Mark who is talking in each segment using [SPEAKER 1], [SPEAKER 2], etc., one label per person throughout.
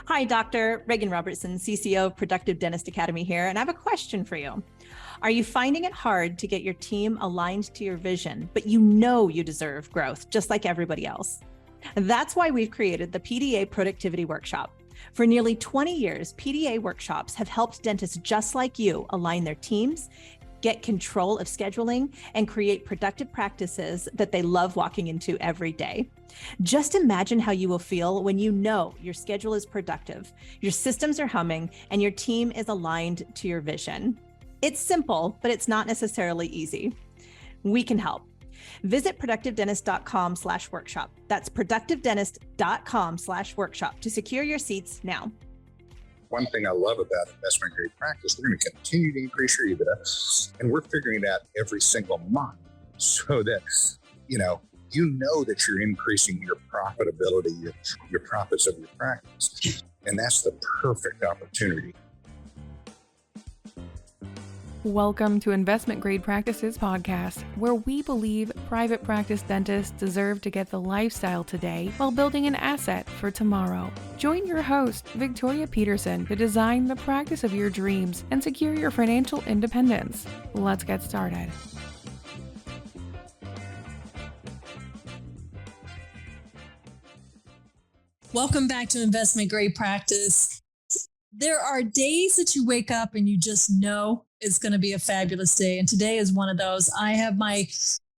[SPEAKER 1] Hi, Dr. Reagan Robertson, CCO of Productive Dentist Academy here, and I have a question for you. Are you finding it hard to get your team aligned to your vision, but you know you deserve growth just like everybody else? That's why we've created the PDA Productivity Workshop. For nearly 20 years, PDA workshops have helped dentists just like you align their teams, get control of scheduling, and create productive practices that they love walking into every day. Just imagine how you will feel when you know your schedule is productive, your systems are humming, and your team is aligned to your vision. It's simple, but it's not necessarily easy. We can help. Visit productivedentist.com/workshop. That's productivedentist.com/workshop to secure your seats now.
[SPEAKER 2] One thing I love about investment grade practice, we're going to continue to increase your EBITDA, and we're figuring it out every single month so that, you know that you're increasing your profitability, your profits of your practice. And that's the perfect opportunity.
[SPEAKER 3] Welcome to Investment Grade Practices Podcast, where we believe private practice dentists deserve to get the lifestyle today while building an asset for tomorrow. Join your host, Victoria Peterson, to design the practice of your dreams and secure your financial independence. Let's get started.
[SPEAKER 4] Welcome back to Investment Grade Practice. There are days that you wake up and you just know it's going to be a fabulous day. And today is one of those. I have my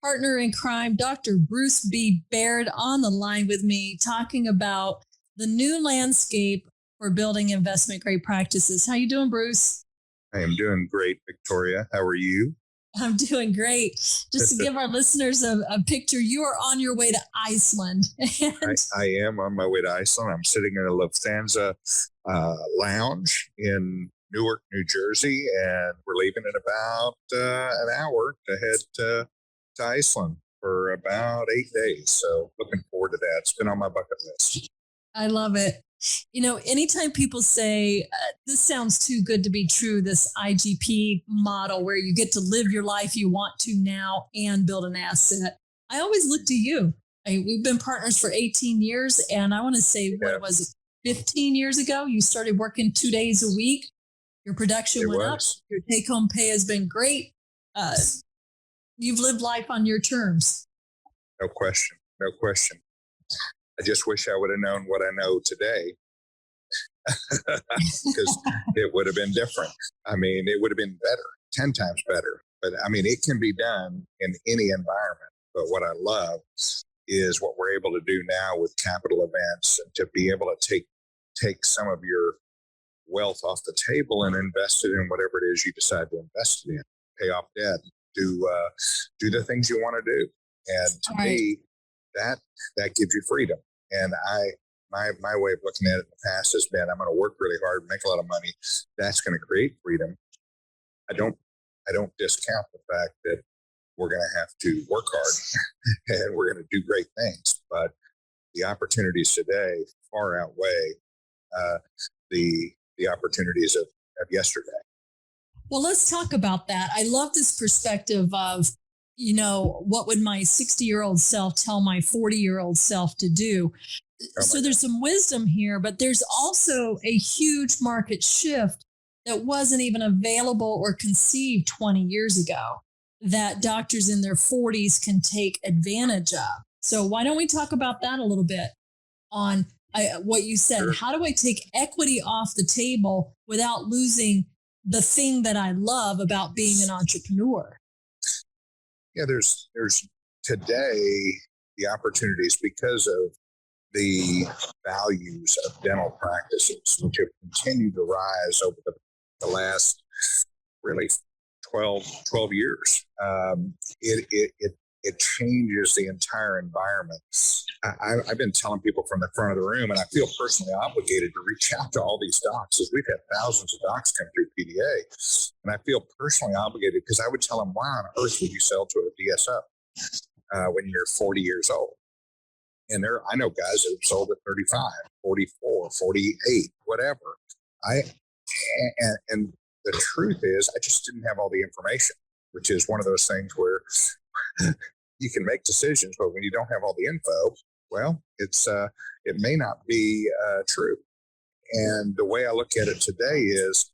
[SPEAKER 4] partner in crime, Dr. Bruce B. Baird, on the line with me talking about the new landscape for building investment grade practices. How you doing, Bruce?
[SPEAKER 2] I am doing great, Victoria. How are you?
[SPEAKER 4] I'm doing great. Just to give our listeners a picture, you are on your way to Iceland.
[SPEAKER 2] I am on my way to Iceland. I'm sitting in a Lufthansa lounge in Newark, New Jersey, and we're leaving in about an hour to head to Iceland for about 8 days. So looking forward to that. It's been on my bucket list.
[SPEAKER 4] I love it. Anytime people say, this sounds too good to be true, this IGP model where you get to live your life you want to now and build an asset, I always look to you. We've been partners for 18 years, and I want to say, what was it, 15 years ago, you started working 2 days a week. Your production went up. Your take-home pay has been great. You've lived life on your terms.
[SPEAKER 2] No question. No question. I just wish I would have known what I know today, because it would have been different. I mean, it would have been better, 10 times better. But I mean, it can be done in any environment. But what I love is what we're able to do now with capital events, and to be able to take some of your wealth off the table and invest it in whatever it is you decide to invest it in, pay off debt, do the things you want to do. And to me, that gives you freedom. And my way of looking at it in the past has been, I'm going to work really hard, make a lot of money. That's going to create freedom. I don't discount the fact that we're going to have to work hard and we're going to do great things. But the opportunities today far outweigh the opportunities of yesterday.
[SPEAKER 4] Well, let's talk about that. I love this perspective of, what would my 60-year-old self tell my 40-year-old self to do? So there's some wisdom here, but there's also a huge market shift that wasn't even available or conceived 20 years ago that doctors in their 40s can take advantage of. So why don't we talk about that a little bit on what you said? Sure. How do I take equity off the table without losing the thing that I love about being an entrepreneur?
[SPEAKER 2] Yeah, there's today the opportunities because of the values of dental practices, which have continued to rise over the last really 12 years. It changes the entire environment. I've been telling people from the front of the room, and I feel personally obligated to reach out to all these docs, as we've had thousands of docs come through PDA. And I feel personally obligated because I would tell them, why on earth would you sell to a DSO when you're 40 years old? And I know guys that have sold at 35, 44, 48, whatever. And the truth is, I just didn't have all the information, which is one of those things where you can make decisions, but when you don't have all the info, well, it may not be true. And the way I look at it today is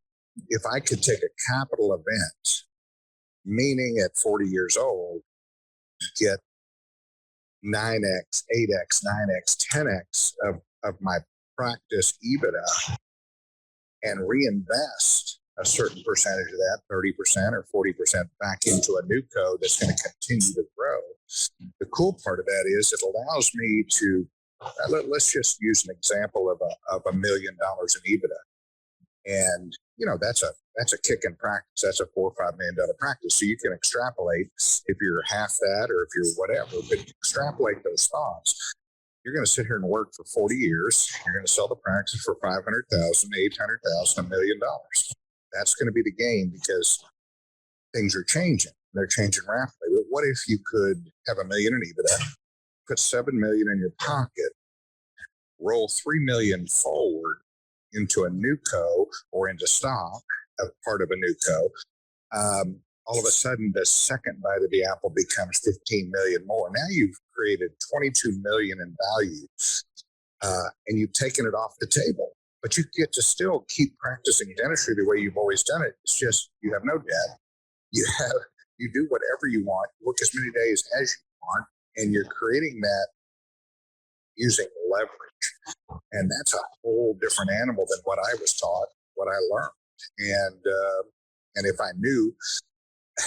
[SPEAKER 2] if I could take a capital event, meaning at 40 years old, get 9x, 8x, 9x, 10x of my practice EBITDA and reinvest a certain percentage of that, 30% or 40% back into a new code that's going to continue to grow. The cool part of that is it allows me to, let's just use an example of $1 million in EBITDA. And, that's a kick in practice. That's a $4 or $5 million practice. So you can extrapolate if you're half that or if you're whatever, but extrapolate those thoughts. You're going to sit here and work for 40 years. You're going to sell the practice for $500,000, $800,000, $1 million. That's going to be the game because things are changing. They're changing rapidly. But what if you could have $1 million in EBITDA, put $7 million in your pocket, roll $3 million forward into a new co or into stock, a part of a new co? All of a sudden, the second bite of the apple becomes 15 million more. Now you've created 22 million in value, and you've taken it off the table. But you get to still keep practicing dentistry the way you've always done it. It's just you have no debt. You do whatever you want. You work as many days as you want, and you're creating that using leverage. And that's a whole different animal than what I was taught, what I learned. And if I knew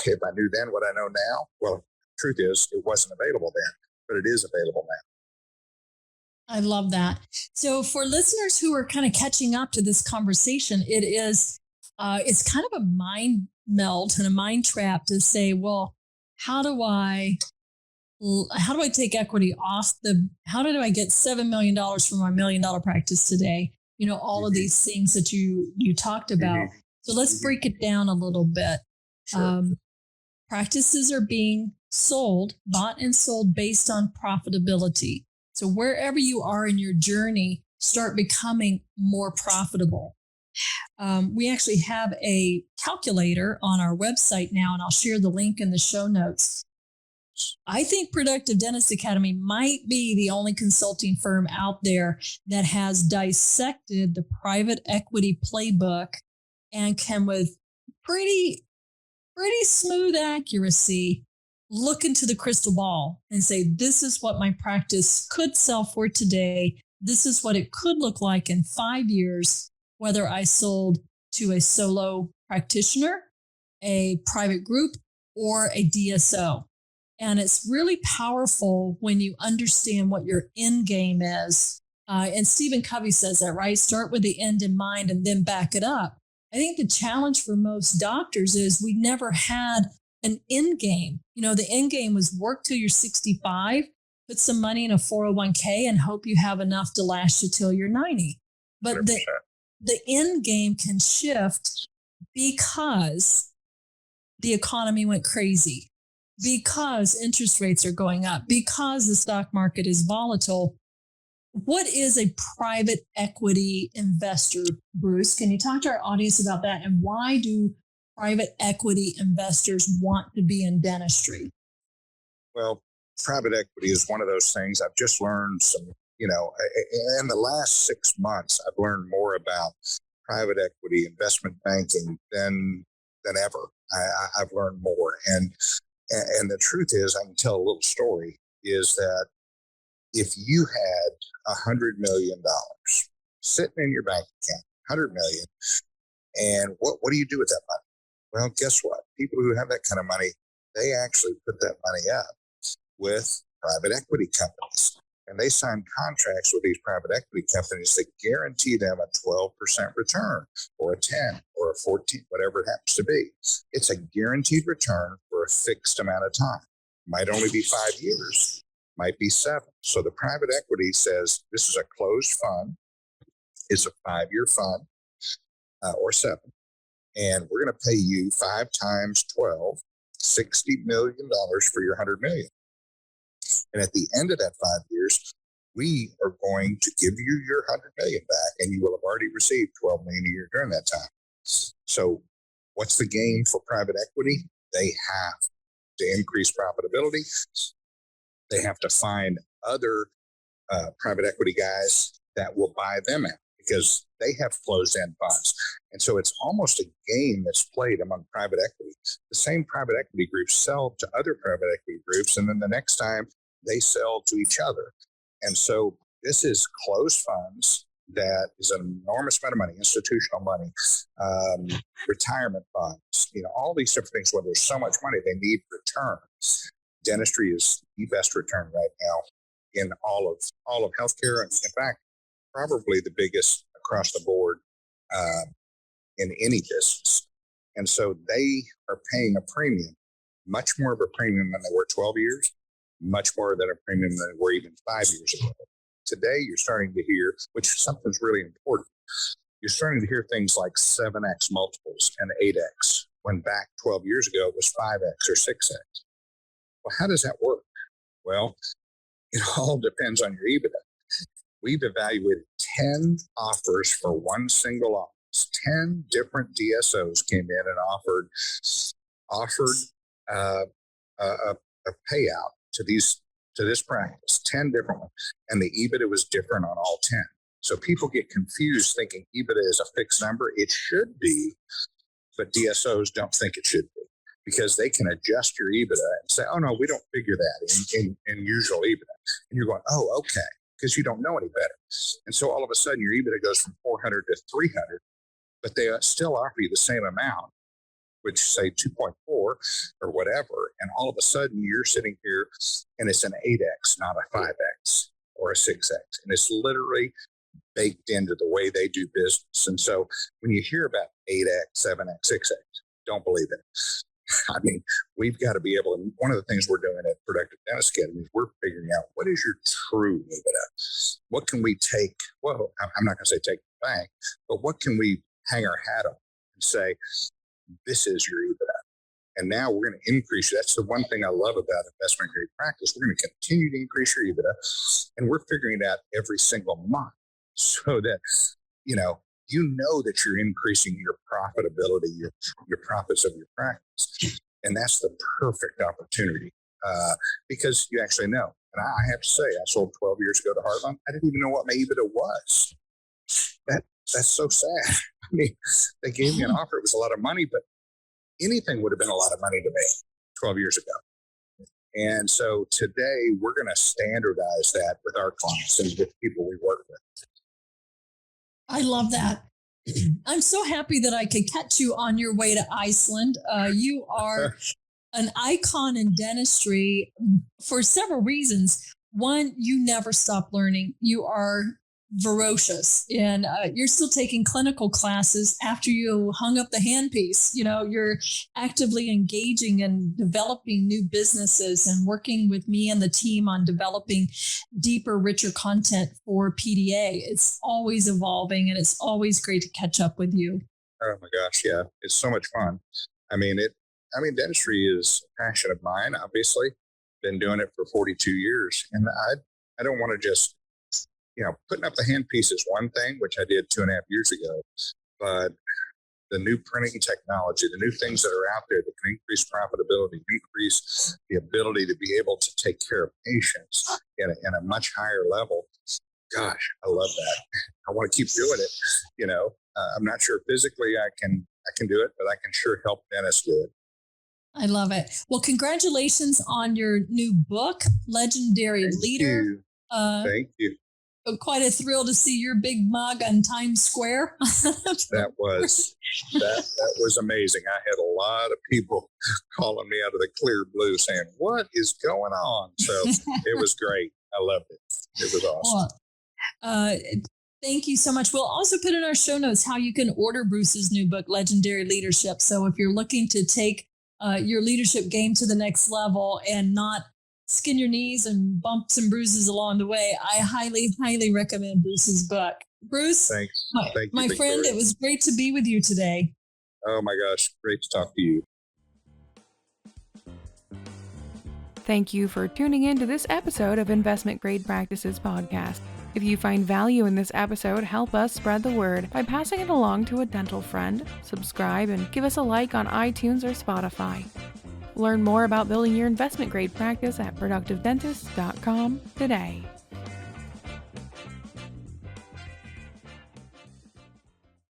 [SPEAKER 2] then what I know now, well, truth is it wasn't available then, but it is available now.
[SPEAKER 4] I love that. So for listeners who are kind of catching up to this conversation, it's kind of a mind melt and a mind trap to say, well, how do I take equity off how did I get $7 million from my $1 million practice today? All of these things that you talked about. So let's break it down a little bit.
[SPEAKER 2] Sure.
[SPEAKER 4] Practices are being bought and sold based on profitability. So wherever you are in your journey, start becoming more profitable. We actually have a calculator on our website now, and I'll share the link in the show notes. I think Productive Dentist Academy might be the only consulting firm out there that has dissected the private equity playbook and can, with pretty smooth accuracy, look into the crystal ball and say, this is what my practice could sell for today. This is what it could look like in 5 years, whether I sold to a solo practitioner, a private group, or a DSO. And it's really powerful when you understand what your end game is. And Stephen Covey says that, right? Start with the end in mind and then back it up. I think the challenge for most doctors is we never had an end game. The end game was work till you're 65, put some money in a 401k and hope you have enough to last you till you're 90. But
[SPEAKER 2] 100%.
[SPEAKER 4] the end game can shift because the economy went crazy, because interest rates are going up, because the stock market is volatile. What is a private equity investor, Bruce? Can you talk to our audience about that? And why do private equity investors want to be in dentistry?
[SPEAKER 2] Well, private equity is one of those things I've just learned some, in the last 6 months, I've learned more about private equity investment banking than ever. I've learned more. And the truth is, I can tell a little story, is that if you had $100 million sitting in your bank account, 100 million, and what do you do with that money? Well, guess what? People who have that kind of money, they actually put that money up with private equity companies. And they sign contracts with these private equity companies that guarantee them a 12% return or a 10 or a 14, whatever it happens to be. It's a guaranteed return for a fixed amount of time. Might only be 5 years, might be 7. So the private equity says this is a closed fund. It's a 5-year fund or 7. And we're going to pay you 5 times 12, $60 million for your 100 million. And at the end of that 5 years, we are going to give you your 100 million back, and you will have already received 12 million a year during that time. So what's the game for private equity? They have to increase profitability. They have to find other private equity guys that will buy them out. because they have closed-end funds. And so it's almost a game that's played among private equity. The same private equity groups sell to other private equity groups, and then the next time they sell to each other. And so this is closed funds that is an enormous amount of money, institutional money, retirement funds, all these different things. Where there's so much money, they need return. Dentistry is the best return right now in all of healthcare. In fact, probably the biggest across the board in any business. And so they are paying a premium, much more of a premium than they were 12 years, much more than a premium than they were even 5 years ago. Today, you're starting to hear, which something's really important, you're starting to hear things like 7x multiples and 8x, when back 12 years ago it was 5x or 6x. Well, how does that work? Well, it all depends on your EBITDA. We've evaluated 10 offers for one single office. 10 different DSOs came in and offered a payout to this practice, 10 different ones. And the EBITDA was different on all 10. So people get confused thinking EBITDA is a fixed number. It should be, but DSOs don't think it should be, because they can adjust your EBITDA and say, oh, no, we don't figure that in usual EBITDA. And you're going, oh, okay, because you don't know any better. And so all of a sudden your EBITDA goes from 400 to 300, but they still offer you the same amount, which say 2.4 or whatever. And all of a sudden you're sitting here and it's an 8X, not a 5X or a 6X. And it's literally baked into the way they do business. And so when you hear about 8X, 7X, 6X, don't believe it. I mean, we've got to be able to, one of the things we're doing at Productive Dentist Academy is we're figuring out what is your true EBITDA? What can we take? Well, I'm not going to say take the bank, but what can we hang our hat on and say, this is your EBITDA? And now we're going to increase. That's the one thing I love about investment grade practice. We're going to continue to increase your EBITDA, and we're figuring it out every single month so that, you know that you're increasing your profitability, your profits of your practice. And that's the perfect opportunity because you actually know. And I have to say, I sold 12 years ago to Heartland. I didn't even know what my EBITDA was. That's so sad. I mean, they gave me an offer. It was a lot of money, but anything would have been a lot of money to me 12 years ago. And so today we're going to standardize that with our clients and with people we work with.
[SPEAKER 4] I love that. I'm so happy that I could catch you on your way to Iceland. You are an icon in dentistry for several reasons. One, you never stop learning. You are ferocious, and you're still taking clinical classes after you hung up the handpiece. You're actively engaging and developing new businesses and working with me and the team on developing deeper, richer content for PDA. It's always evolving, and it's always great to catch up with you.
[SPEAKER 2] Oh my gosh, yeah, it's so much fun. Dentistry is a passion of mine. Obviously, been doing it for 42 years, and I don't want to just putting up the handpiece is one thing, which I did 2.5 years ago, but the new printing technology, the new things that are out there that can increase profitability, increase the ability to be able to take care of patients in a much higher level. Gosh, I love that. I want to keep doing it. I'm not sure physically I can do it, but I can sure help dentists do it.
[SPEAKER 4] I love it. Well, congratulations on your new book, Legendary Leader.
[SPEAKER 2] Thank you.
[SPEAKER 4] Quite a thrill to see your big mug on Times Square.
[SPEAKER 2] That was amazing. I had a lot of people calling me out of the clear blue saying, what is going on? So it was great. I loved it. It was awesome.
[SPEAKER 4] Well, thank you so much. We'll also put in our show notes how you can order Bruce's new book, Legendary Leadership. So if you're looking to take your leadership game to the next level and not skin your knees and bumps and bruises along the way, I highly, highly recommend Bruce's book. Bruce,
[SPEAKER 2] thanks. Thank you,
[SPEAKER 4] my friend, it was great to be with you today.
[SPEAKER 2] Oh my gosh, great to talk to you.
[SPEAKER 3] Thank you for tuning in to this episode of Investment Grade Practices Podcast. If you find value in this episode, help us spread the word by passing it along to a dental friend, subscribe, and give us a like on iTunes or Spotify. Learn more about building your investment grade practice at productivedentist.com today.